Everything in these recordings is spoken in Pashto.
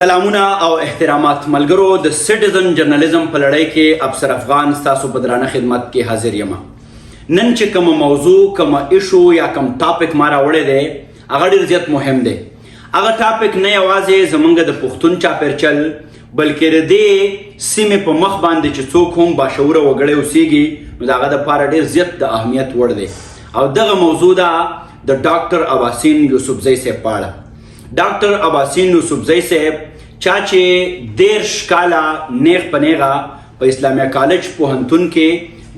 سلامونه او احترامات ملګرو د سټیزن جرنالیزم په لړۍ کې افسر افغان ستاسو په درانه خدمت کې حاضر یم. نن چې کوم موضوع کوم ایشو یا کوم ټاپک ما راوړی دی هغه ډېر زیات مهم دی. هغه ټاپک نه یوازې زمونږ د پښتون چاپیرچل بلکې د دې سیمې په مخ باندې چې څوک هم باشعوره وګړی اوسیږي نو د هغه دپاره ډېر زیات د اهمیت وړ دی او دغه موضوع ده د ډاکټر اباسین یوسفزۍ صاحب په اړه. ډاکټر اباسین یوسفزۍ صاحب چا چې 10 کاله نیغ په نیغه په اسلامیه کالج پوهنتون کې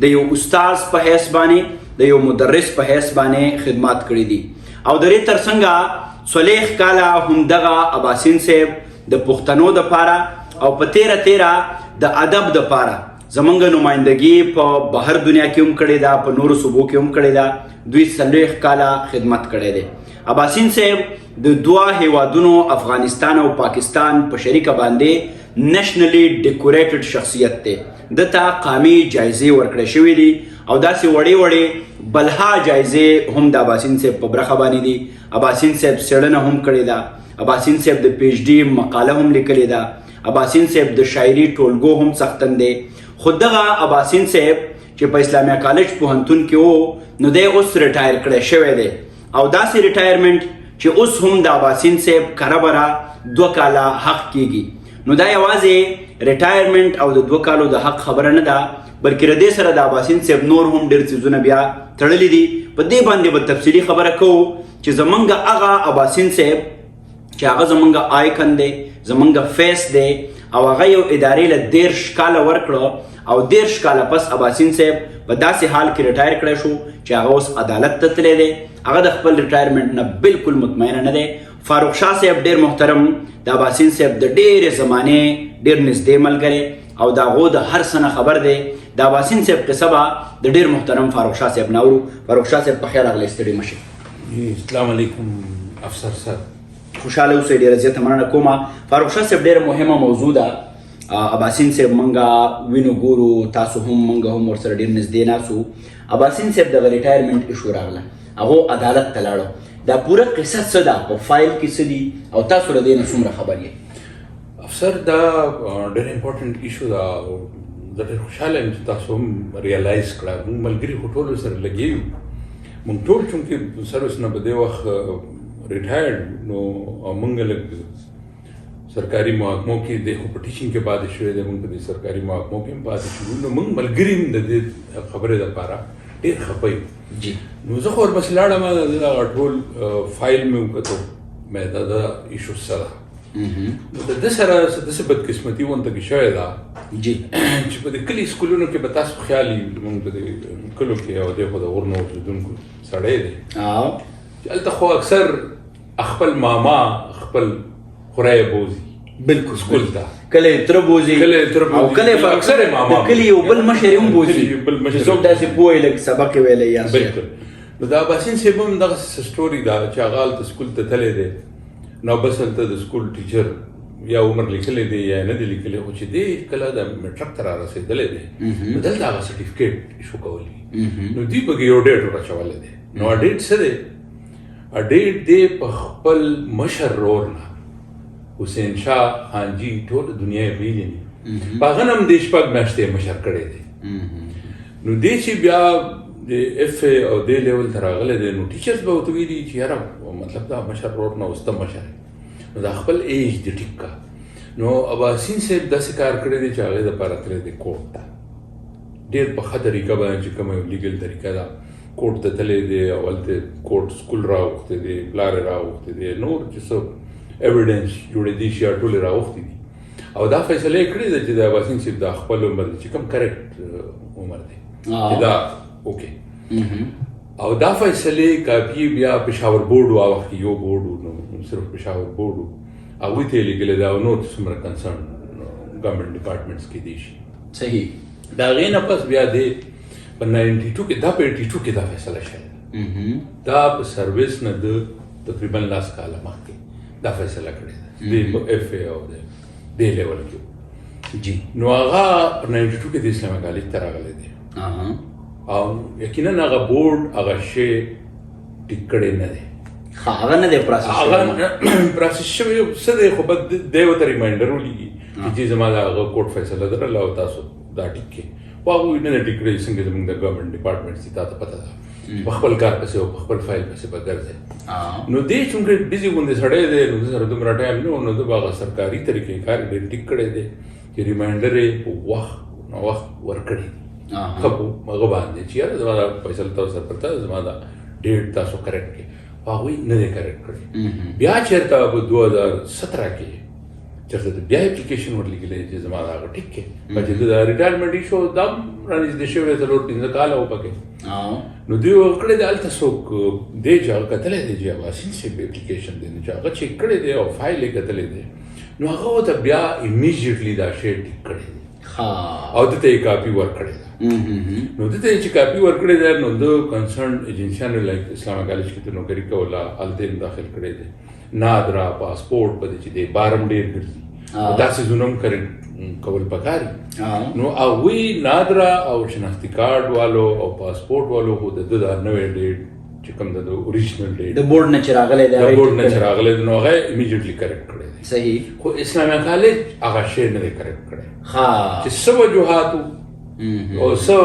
د یو استاز په حیث باندې د یو مدرس په حیث باندې خدمات کړي دي او د دې ترڅنګ څلوېښت کاله همدغه اباسین صاحب د پښتنو دپاره او په تیره د ادب دپاره زمونږ نمایندګي په بهر دنیا کې هم کړې ده، په نورو صوبو کې هم کړې ده. دوی 40 کاله خدمت کړی دی. اباسین صاحب د دوه هیوادونو افغانستان او پاکستان په شریکه باندې نشنلی ډیکوریټډ شخصیت دی. دته قامي جایزې ورکړې شوې دي او داسې وړې بلها جایزې هم د اباسین صاحب په برخه باندې دي. اباسین صاحب څېړنه هم کړې ده. اباسین صاحب د پی ایچ ډي مقاله هم لیکلې ده. اباسین صاحب د شاعري ټولګو هم څښتن دی. خو دغه اباسین صاحب چې په اسلامیه کالج پوهنتون کې و نو دی اوس ریټایر کړی شوی دی او داسې ریټایرمنټ چې اوس هم د اباسین صاحب کره بره 2 کاله حق کیږي. نو دا یوازې ریټایرمنټ او د 2 کالو د حق خبره نه ده بلکې د دې سره د اباسین صاحب نور هم ډېر څیزونه بیا تړلي دي. په دې باندې به تفصیلي خبره کوو چې زمونږ هغه اباسین صاحب چې هغه زمونږ آیکن دی، زمونږ فیس دی او هغه یو ادارې له 10 کاله ورکړه او 10 کاله پس اباسین صاحب په داسې حال کې ریټایر کړی شو چې هغه اوس عدالت ته تللی دی. هغه د خپل ریټایرمنټ نه بالکل مطمئنه نه دی. فاروق شاه صاحب ډېر محترم د اباسین صاحب د ډېرې زمانې ډېر نږدې ملګری او د هغو د هر څه نه خبر دی. د اباسین صاحب قصه به د ډېر محترم فاروق شاه صاحب نه اورو. فاروق شاه صاحب په خیر راغلی، ستړي مه شئ. السلام علیکم افسر صاحب. خوشحاله اوسئ، ډېره زیاته مننه کومه. فاروق شاه صاحب ډېره مهمه موضوع ده. اباسین صاحب منګه وینو ګورو، تاسو هم منګه هم ورسره ډېر نږدې ناسو. اباسین صاحب دغه ریټایرمنټ ایشو راغله، هغه عدالت ته لاړو. دا پوره قصه څه ده، په فایل کې څه دي او تاسو له دې نه څومره خبر یې؟ افسر دا ډېر امپورټنټ ایشو ده او زه ډېر خوشحاله یم چې تاسو هم ریالایز کړه. موږ ملګري خو ټولو سره لګیا یو، موږ ټول چونکې سروس نه په دې وخت ریټایرډ نو موږ لږ سرکاري محکمو کې د خو په ټیچینګ کې پاتې شوی دی، موږ په دې سرکاري محکمو کې هم پاتې شوو نو موږ ملګري هم د دې خبرې دپاره ډېر خفه یو. جی نو زه خو ورپسې لاړم، دغه ټول فایل مې وکتو، مې د ایشو څه ده نو د ده سره داسې بدقسمتي ورته کې شوې ده جی چې په دې کلي سکولونو کې به تاسو خیال وي موږ په دې کلو کې او دی خو د غرونو اوسېدونکو سړی دی چې هلته خو اکثر خپل ماما خپل خورای بوزي بالکل سکول ته، کله تر بوزي او کله اکثر ماما کلی یو بل مشر هم بوزي، بل مشر څوک داسې پوهې لږ سبق ویلی یا بالکل. نو د اباسین صاحب هم دغسې سټوري ده چې هغه هلته سکول ته تللی دی نو بس هلته د سکول ټیچر یا عمر لیکلی دی یا نه دی لیکلی خو چې دی کله د میټرک ته را رسېدلی دی نو دلته هغه سرټیفکیټ ایشو کولی نو دوی پکې یو ډیټ ورچولی دی. نو ډیټ څه دی؟ ډیټ دی په خپل مشر رور نه حسین شاه خانجي ټول دنیا یې پیژني، په هغه نه هم دې 6 میاشتې مشر کړی دی. نو دی چې بیا د اف او دې لیول ته راغلی دی نو ټیچرز به ورته ویلي چې یاره مطلب دا مشر رور نه اوس ته مشر نو دا خپل ایج دی ټیک کا. نو اباسین صاحب داسې کار کړی دی چې هغې دپاره تللی دی کورټ ته، ډېر په ښه طریقه باندې چې کومه یو لیګل طریقه ده کورټ ته تللی دی او هلته کورټ سکول راوښتی دی، پلار یې راوښتی دی، نور چې څه ایویډنس جوړېدی شي ټولې راوښتي دي او دا فیصله یې کړې ده چې د اباسین صاحب دا خپل عمر دی چې کوم کریکټ عمر دی چې دا اوکې او دا فیصلې کاپي بیا پېښور بورډ و هغه وخت کې یو بورډ نو صرف پېښور بورډ و هغوی ته یې لیږلی ده او نور څومره کنسرن ګورمنټ ډپارټمنټس کې دی شي صحیح. د هغې نه پس بیا دی په 92 کې دا په 82 کې دا فیصله شوې دا په سروس نه د تقریبا 10 کاله مخکې دا فیصله کړې ده د اف ای او د دې لیول کې. جی نو هغه په 92 کې د اسلامي کالج ته راغلی دی او یقینا هغه بورډ هغه شی ټیک کړی نه دی هغه نه دی پروسس هغه پروسس شوی څه دی خو بد دی ورته ریمایندر ولېږي چې زما دا هغه کوټ فیصله درله او تاسو دا ټیک کړئ خو هغوی نه دی ټیک کړی څنګه زموږ د ګورنمنټ ډپارټمنټ دي تا ته پته ده په خپل کار پسې او په خپل فایل پسې به ګرځئ نو دی چونکې بزي غوندې سړی دی نو د سره دومره ټایم نه نو د هغه سرکاري طریقې کار ډېر ټیک کړی دی چې ریمایندر یې په وخت نو وخت ورکړی دی ښه په هغه باندې چې یاره زما دا فیصله تاسو سره پرته زما دا ډیټ تاسو کریکټ کړئ هغوی نه دی کریکټ کړی بیا چېرته په 2017 کې چېرته د بیا اپلیکیشن ورلیږلی چې زما دا هغه ټیک کړي چې د ریټایرمنټ ایشو دا هم رانږدې شوی 4-5 کاله و پکې نو دوی ورکړی دی هلته څوک دی چې هغه کتلی دی چې یاسین صاحب اپلیکیشن دی نو چې هغه چیک کړی دی او فایل یې کتلی دی نو هغه ورته بیا امیډیټلی دا شی ټیک کړی دی او دته یې کاپي ورکړې ده نو دته چې کاپي ورکړې ده نو د کنسرن ایجنسیانو لایک اسلامي کالج کې ته نوکري کوله هلته یې داخل کړی دی نادرا پاسپورټ په دې چې دی بارم ډېر ګرځي داسې زونم کول پکاري نو هغوی نادرا او شناختي کارډ والو او پاسپورټ والو خو د ده دا نوی ډیټ چې کوم د اوریجنل ډیټ د بورډ نه چې راغلی دی د بورډ نه چې راغلی دی نو هغه امیډیټلی کریکټ کړی دی صحیح خو اسلامي کالج هغه شی نه دی کریکټ کړی چې څه وجوهاتو او څه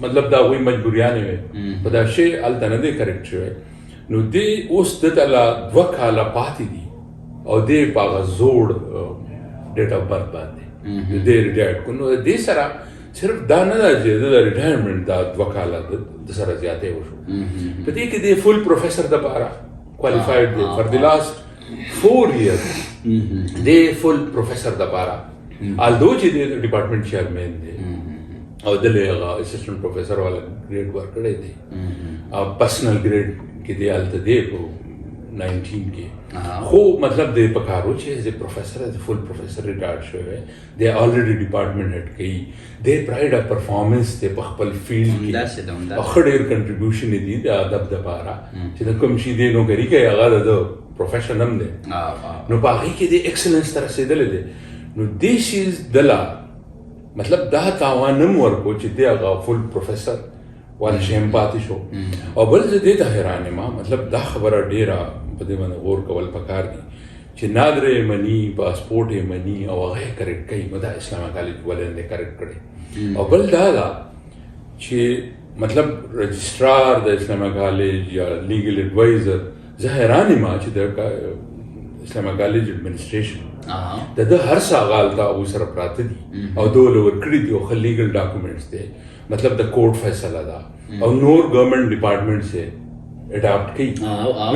مطلب د هغوی مجبوریانې وې په دا شی هلته نه دی کریکټ شوی نو دی اوس دته لا 2 کاله پاتې دي او دی په هغه زوړ ډیټ آف برث باندې دی ریټایرډ کړو نو دې سره صرف دا نه ده چې د ریټایرمنټ دا 2 کاله د سره زیاتې وشو په دې کې دی فل پروفیسر دپاره کوالیفاید دی فار د لاست 4 years دی فل پروفیسر دپاره although چې د ډپارټمنټ چیرمین دی او دلې هغه اسسټنټ پروفیسر والا ګریډ ورکړی دی او پرسنل ګریډ کې دی هلته دی په 19 کې خو مطلب دی په کارو چې ایز پروفیسر ایز فل پروفیسر ریټایرډ شوی دی الریډي ډپارټمنټ هیډ کوي دی پراید اف پرفارمنس دی په خپل فیلډ کې او ښه ډېر کنټریبیوشن یې دي د ادب دپاره چې د کوم شي دی نوکري کوي هغه د پروفیشن هم دی نو په هغې کې دی ایکسلنس ته رسېدلی دی نو دې شیز دله مطلب دا تاوان هم ورکو چې دی هغه فل پروفیسر والا شی هم پاتې شو او بل زه دې ته حیران یم مطلب دا خبره ډېره په دې باندې غور کول پکار دي چې نادر یې مني پاسپورټ یې مني او هغه یې کریکټ کوي نو دا اسلامي کالج ولې نه کریکټ کړی او بل دا ده چې مطلب رجسټرار د اسلامي کالج یا لیګل ایډوایزر زه حیران یم چې د اسلامي کالج ایڈمنسټریشن د ده هر څه هغه هلته هغوی سره پراته دي او دوی له ورکړي دي او ښه لیګل ډاکومنټس دی مطلب د کوټ فیصله ده او نور ګورنمنټ ډپارټمنټس یې اډاپټ کوي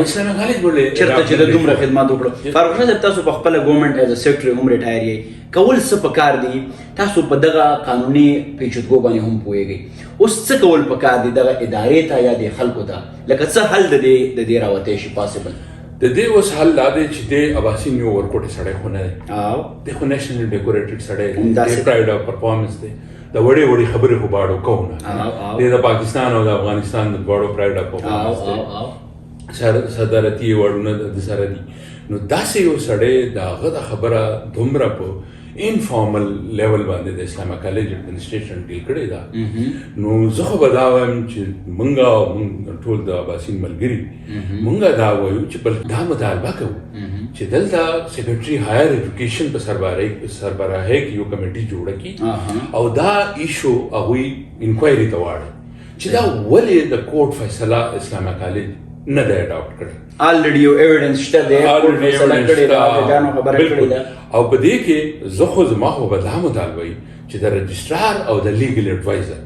اسلامي کالج ولې چېرته چې د دومره خدمات وکړو فاروق شاه صاحب تاسو په خپله ګورنمنټ ایز ا سیکرټري هم ریټایر یې کول څه پکار دي تاسو په دغه قانوني پیچیدګو باندې هم پوهیږئ اوس څه کول پکار دي دغه ادارې ته یا د خلکو ته لکه څه حل د دې راوتی شي پاسبل د دې اوس حل دا دی چې دی اباسي نیو ورکوټي سړی خو نه دی دی خو نیشنل ډیکوریټډ سړی دی پراید اف پرفارمنس دی د وړې وړې خبرې خو باړو کوو نه دی د پاکستان او د افغانستان د دواړو پراید اف پرفارمنس دی صدارتي وړونه د سره دي نو داسې یو سړی د هغه د خبره دومره په انفارمل لیول باندې د اسلامي کالج ایڈمنسټریشن ډیل کړې ده نو زه خو به دا وایم چې موږ ټول د اباسین ملګري موږ دا وایو چې بل دا مطالبه کوو چې دلته سیکرټري هایر ایجوکیشن په سربراهۍ کې یو کمیټي جوړه کړي او دا ایشو هغوی انکوایري ته واړي چې دا ولې د کوټ فیصله اسلامي کالج نه دی اډاپټ کړی الریډي یو ایویډنس شته دی فیصله کړې ده ګانو خبره کړې ده او په دې کې زه خو زما خو به دا مطالبه وي چې د رجسټرار او د لیګل ایډوایزر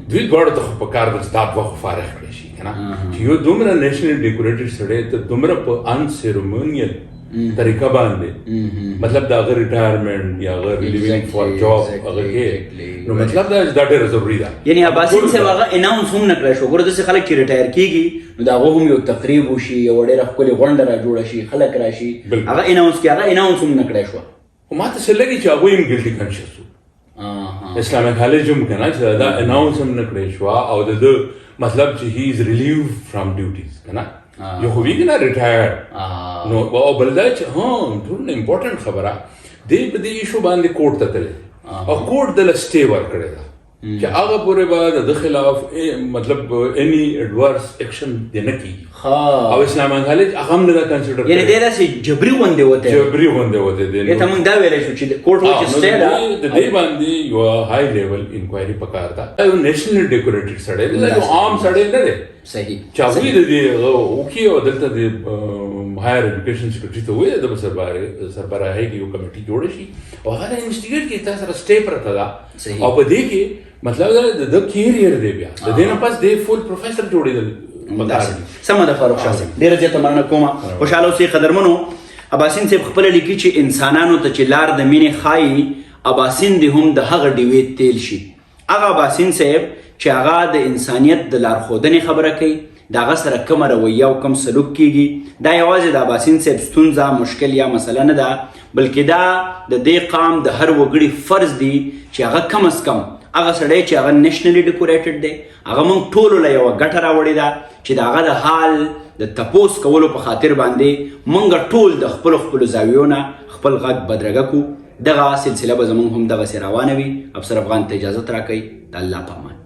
دوی دواړو ته خو په کار د ستا دوه خو فارغ کړی شي که نه چې یو دومره نیشنل ډیکوریټډ سړی ته دومره په ان سیرمونیل طریقه باندې مطلب د هغه ریټایرمنټ یا هغه لیوینګ فار جاب هغه کې نو مطلب دا ډېره ضروري ده یعنی اباسین صاحب هغه اناونس هم نه کړی شو ګوره داسې خلک چې ریټایر کېږي نو د هغو هم یو تقریب وشي یو ډېره ښکلې غونډه را جوړه شي خلک راشي هغه اناونس کې هغه اناونس هم نه کړی شو خو ما ته څه لګي چې هغوی هم ګلټي کانشس وو اسلامي کالج هم که نه چې دا اناونس هم نه کړی شو او د ده مطلب چې هی از ریلیو فرام ډیوټیز که نه یو خو وی کنه ریټایر نو او بل دا چې ټول امپورټنٹ خبره دی په دې ایشو باندې کوټ ته تللی او کوټ دله سټې ورکړې ده چې هغه پورې به د خلاف مطلب اني اډوارس اکشن دی نه کیږي ها او اسلام کالج هغه هم نه کنسیډر یعنی دا داسې جبري غوندې وته جبري غونډه وته دی ته موږ دا ویلی شو چې کورټ وایي چې سټې ده د دې باندې یو های لیول انکوایري پکار ده یو نیشنل ډیکوریټډ سړی دی یو عام سړی نه دی صحیح چې هغوی د دې وکي او دلته د هایر ایجوکیشن سیکرټري ته وویل د سربراهۍ کې یو کمیټي جوړه شي او هغه انویسټیګیټ کړي تا سره سټې پرته ده او په دې کې مطلب دا د کیریئر دی بیا د دې نه پس دی فول پروفیسر جوړېدل سمه ده فاروق شاه صاحب ډېره زیاته مننه کومه خوشحاله اوسئ قدرمنو اباسین صاحب خپله لیکي چې انسانانو ته چې لار د مینې ښایي اباسین دې هم د هغه ډیوې تیل شي هغه اباسین صاحب چې هغه د انسانیت د لارښودنې خبره کوي د هغه سره کومه رویه او کوم سلوک کیږي دا یوازې د اباسین صاحب ستونزه مشکل یا مسله نه ده بلکې دا د دې قام د هر وګړي فرض دی چې هغه کم از کم هغه سړی چې هغه نیشنلی ډیکوریټډ دی هغه موږ ټولو له یوه ګټه راوړې ده چې د هغه د حال د تپوس کولو په خاطر باندې موږ ټول د خپلو زاویو نه خپل غږ بدرګه کړو دغه سلسله به زموږ هم دغسې روانه وي افسر افغان ته اجازت راکوئ د الله په امان